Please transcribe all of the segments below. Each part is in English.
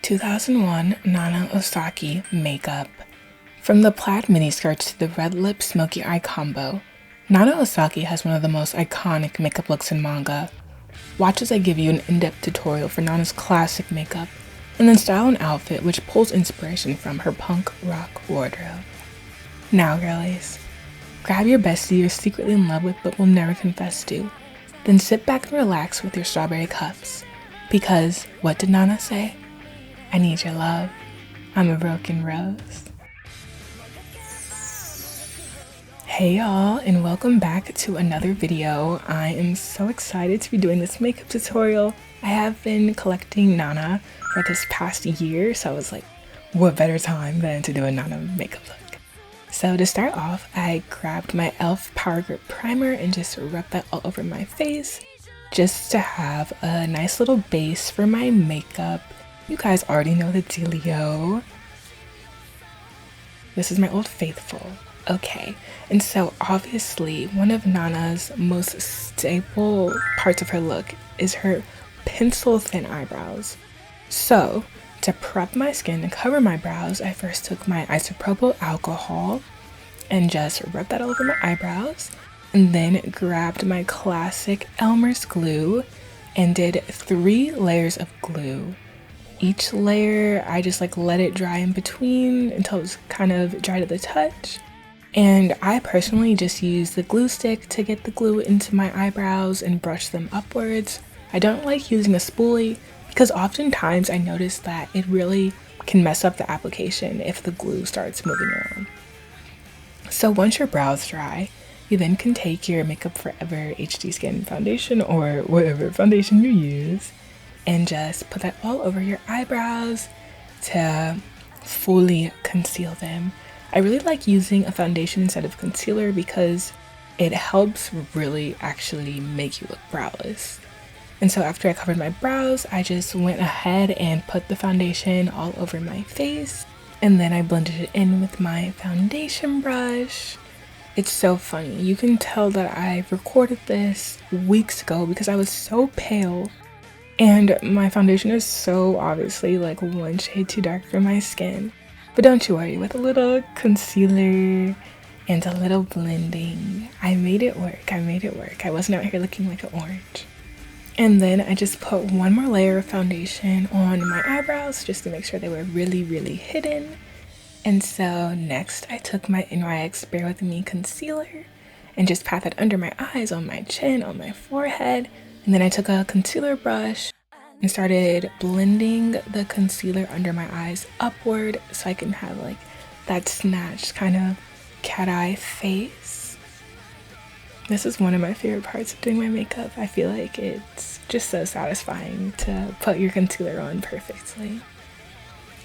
2001 Nana Osaki makeup. From the plaid miniskirts to the red lip smoky eye combo, Nana Osaki has one of the most iconic makeup looks in manga. Watch as I give you an in-depth tutorial for Nana's classic makeup, and then style an outfit which pulls inspiration from her punk rock wardrobe. Now girlies, grab your bestie you're secretly in love with but will never confess to, then sit back and relax with your strawberry cups. Because, what did Nana say? I need your love. I'm a broken rose. Hey y'all, and welcome back to another video. I am so excited to be doing this makeup tutorial. I have been collecting Nana for this past year, so I was like, what better time than to do a Nana makeup look? So to start off, I grabbed my e.l.f. Power Grip Primer and just rubbed that all over my face, just to have a nice little base for my makeup. You guys already know the dealio. This is my Old Faithful. Okay, and so obviously one of Nana's most staple parts of her look is her pencil thin eyebrows. So to prep my skin and cover my brows, I first took my Isopropyl Alcohol and just rubbed that all over my eyebrows, and then grabbed my classic Elmer's glue and did 3 layers of glue. Each layer, I just let it dry in between until it's kind of dry to the touch. And I personally just use the glue stick to get the glue into my eyebrows and brush them upwards. I don't like using a spoolie because oftentimes I notice that it really can mess up the application if the glue starts moving around. So once your brows dry, you then can take your Makeup Forever HD Skin foundation or whatever foundation you use and just put that all over your eyebrows to fully conceal them. I really like using a foundation instead of concealer because it helps really actually make you look browless. And so after I covered my brows, I just went ahead and put the foundation all over my face, and then I blended it in with my foundation brush. It's so funny. You can tell that I recorded this weeks ago because I was so pale. And my foundation is so obviously one shade too dark for my skin. But don't you worry, with a little concealer and a little blending, I made it work. I wasn't out here looking like an orange. And then I just put one more layer of foundation on my eyebrows just to make sure they were really, really hidden. And so next I took my NYX Bear With Me concealer and just pat that under my eyes, on my chin, on my forehead. And then I took a concealer brush and started blending the concealer under my eyes upward so I can have that snatched kind of cat eye face. This is one of my favorite parts of doing my makeup. I feel like it's just so satisfying to put your concealer on perfectly.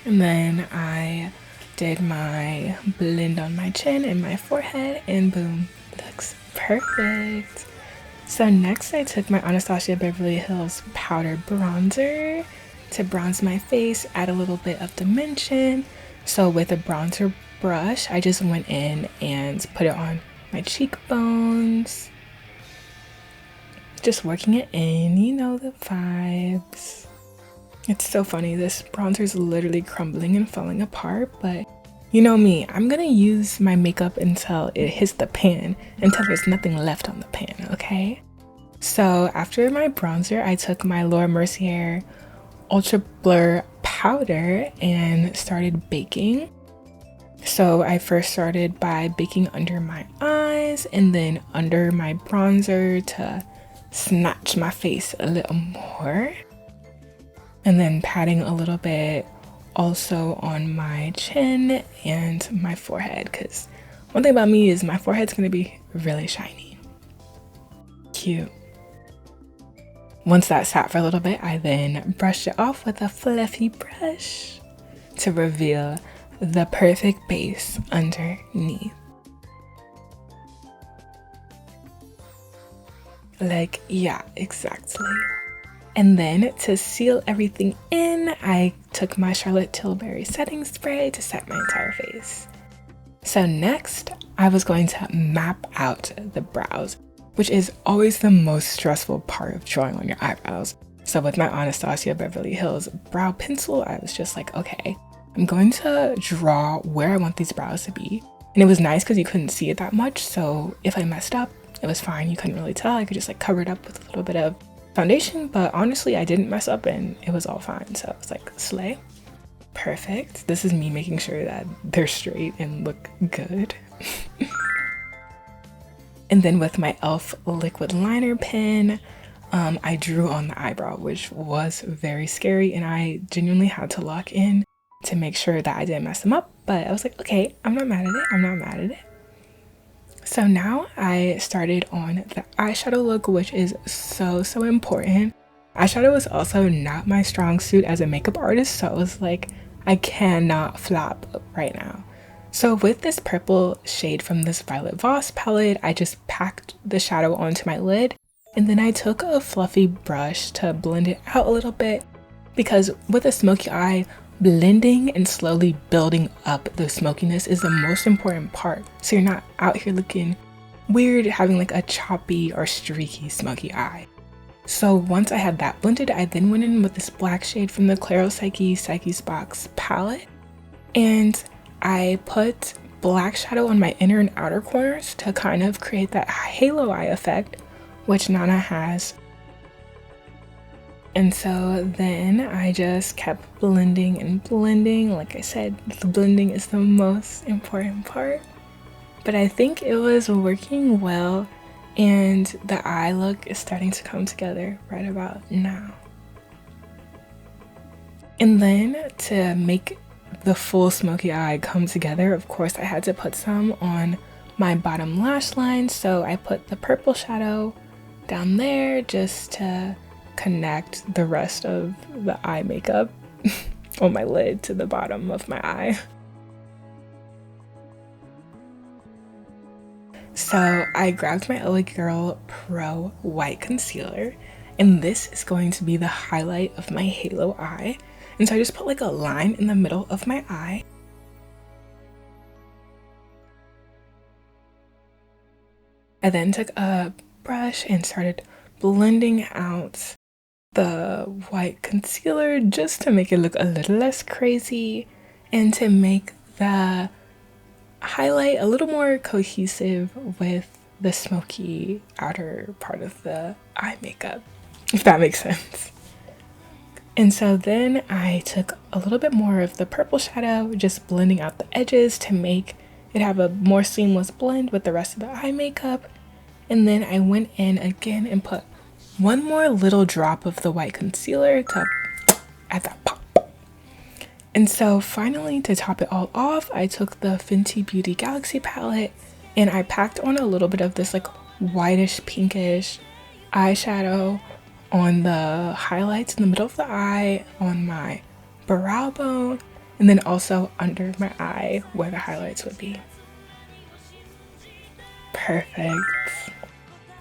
And then I did my blend on my chin and my forehead, and boom, looks perfect. So next I took my Anastasia Beverly Hills powder bronzer to bronze my face, add a little bit of dimension. So with a bronzer brush, I just went in and put it on my cheekbones. Just working it in, you know the vibes. It's so funny, this bronzer is literally crumbling and falling apart, but you know me, I'm gonna use my makeup until it hits the pan, until there's nothing left on the pan, okay? So after my bronzer, I took my Mercier Ultra Blur powder and started baking. So I first started by baking under my eyes and then under my bronzer to snatch my face a little more. And then patting a little bit also on my chin and my forehead, because one thing about me is my forehead's gonna be really shiny. Cute. Once that sat for a little bit, I then brushed it off with a fluffy brush to reveal the perfect base underneath. Yeah, exactly. And then to seal everything in, I took my Charlotte Tilbury setting spray to set my entire face. So next, I was going to map out the brows, which is always the most stressful part of drawing on your eyebrows. So with my Anastasia Beverly Hills brow pencil, I was just like, okay, I'm going to draw where I want these brows to be. And it was nice because you couldn't see it that much. So if I messed up, it was fine. You couldn't really tell. I could just like cover it up with a little bit of foundation. But honestly, I didn't mess up and it was all fine. So I was like, slay. Perfect. This is me making sure that they're straight and look good. And then with my e.l.f. liquid liner pen, I drew on the eyebrow, which was very scary, and I genuinely had to lock in to make sure that I didn't mess them up. But I was like, okay, I'm not mad at it. I'm not mad at it. So now I started on the eyeshadow look, which is so important. Eyeshadow is also not my strong suit as a makeup artist, so I was like, I cannot flop right now. So with this purple shade from this Violet Voss palette, I just packed the shadow onto my lid, and then I took a fluffy brush to blend it out a little bit, because with a smoky eye, blending and slowly building up the smokiness is the most important part. So you're not out here looking weird, having like a choppy or streaky smoky eye. So once I had that blended, I then went in with this black shade from the Claro Psyche's Box palette, and I put black shadow on my inner and outer corners to kind of create that halo eye effect, which Nana has. And so then I just kept blending and blending. Like I said, the blending is the most important part. But I think it was working well, and the eye look is starting to come together right about now. And then to make the full smoky eye come together, of course I had to put some on my bottom lash line. So I put the purple shadow down there just to connect the rest of the eye makeup on my lid to the bottom of my eye. So I grabbed my LA Girl Pro white concealer, and this is going to be the highlight of my halo eye. And so I just put like a line in the middle of my eye. I then took a brush and started blending out the white concealer just to make it look a little less crazy and to make the highlight a little more cohesive with the smoky outer part of the eye makeup, if that makes sense. And so then I took a little bit more of the purple shadow, just blending out the edges to make it have a more seamless blend with the rest of the eye makeup. And then I went in again and put one more little drop of the white concealer to add that pop. And so finally, to top it all off, I took the Fenty Beauty Galaxy palette and I packed on a little bit of this like whitish pinkish eyeshadow on the highlights in the middle of the eye, on my brow bone, and then also under my eye where the highlights would be. Perfect.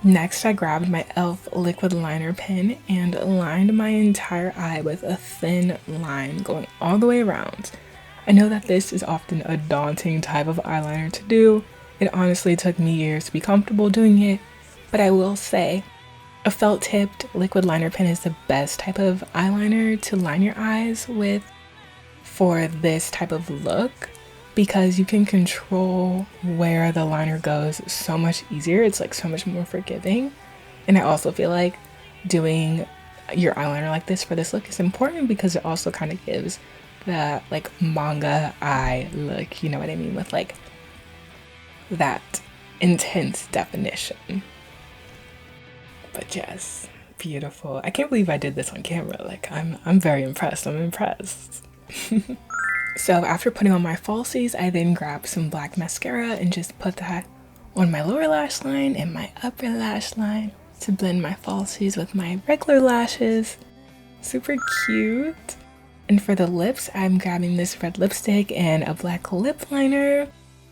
Next, I grabbed my e.l.f. liquid liner pen and lined my entire eye with a thin line going all the way around. I know that this is often a daunting type of eyeliner to do. It honestly took me years to be comfortable doing it, but I will say a felt tipped liquid liner pen is the best type of eyeliner to line your eyes with for this type of look, because you can control where the liner goes so much easier. It's like so much more forgiving. And I also feel like doing your eyeliner like this for this look is important because it also kind of gives that like manga eye look, you know what I mean, with like that intense definition. But yes, beautiful. I can't believe I did this on camera. Like I'm very impressed. I'm impressed. So after putting on my falsies, I then grabbed some black mascara and just put that on my lower lash line and my upper lash line to blend my falsies with my regular lashes. Super cute. And for the lips, I'm grabbing this red lipstick and a black lip liner.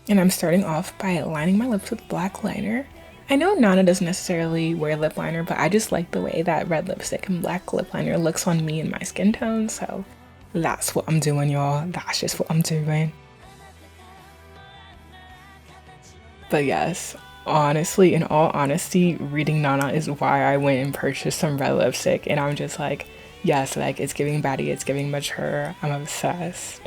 And I'm starting off by lining my lips with black liner. I know Nana doesn't necessarily wear lip liner, but I just like the way that red lipstick and black lip liner looks on me and my skin tone, so that's what I'm doing, y'all. That's just what I'm doing. But yes, honestly, in all honesty, reading Nana is why I went and purchased some red lipstick, and I'm just like, yes, like it's giving baddie, it's giving mature. I'm obsessed.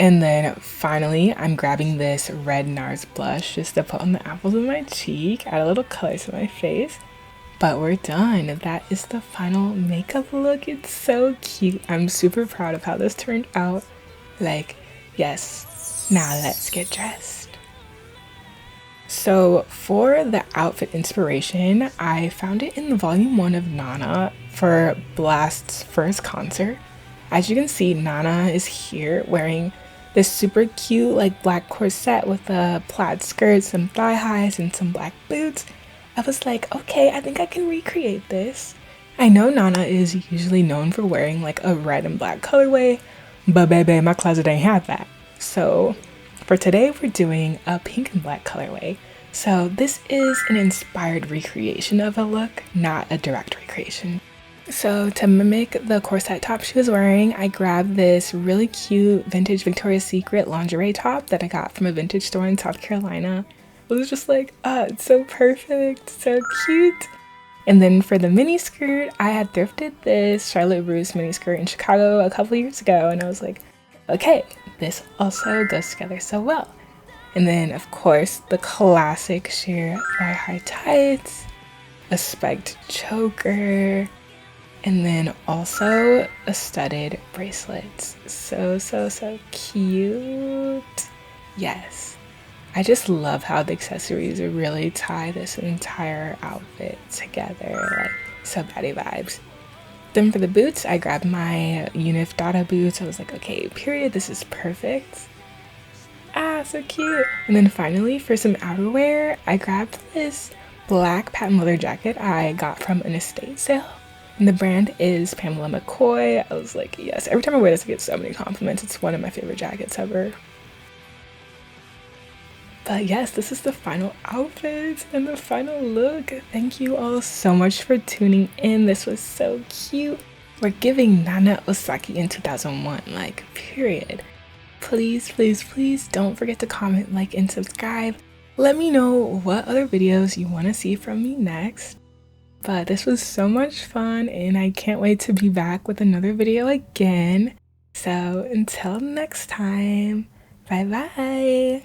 And then finally, I'm grabbing this red NARS blush just to put on the apples of my cheek, add a little color to my face. But we're done. That is the final makeup look. It's so cute. I'm super proud of how this turned out. Like, yes, now let's get dressed. So for the outfit inspiration, I found it in volume 1 of Nana for Blast's first concert. As you can see, Nana is here wearing this super cute like black corset with a plaid skirt, some thigh highs, and some black boots. I was like, okay, I think I can recreate this. I know Nana is usually known for wearing like a red and black colorway, but baby, my closet ain't had that. So for today, we're doing a pink and black colorway. So this is an inspired recreation of a look, not a direct recreation. So to mimic the corset top she was wearing, I grabbed this really cute vintage Victoria's Secret lingerie top that I got from a vintage store in South Carolina. It was just like, it's so perfect, so cute. And then for the mini skirt, I had thrifted this Charlotte Russe mini skirt in Chicago a couple years ago, and I was like, okay, this also goes together so well. And then of course the classic sheer thigh-high tights, a spiked choker, and then also a studded bracelets. So cute. Yes. I just love how the accessories really tie this entire outfit together. Like, so baddie vibes. Then for the boots, I grabbed my e.l.f. Dada boots. I was like, okay, period, this is perfect. So cute. And then finally, for some outerwear, I grabbed this black patent leather jacket I got from an estate sale. And the brand is Pamela McCoy. I was like, yes, every time I wear this, I get so many compliments. It's one of my favorite jackets ever. But yes, this is the final outfit and the final look. Thank you all so much for tuning in. This was so cute. We're giving Nana Osaki in 2001, like, period. Please don't forget to comment, like, and subscribe. Let me know what other videos you want to see from me next. But this was so much fun, and I can't wait to be back with another video again. So until next time, bye bye.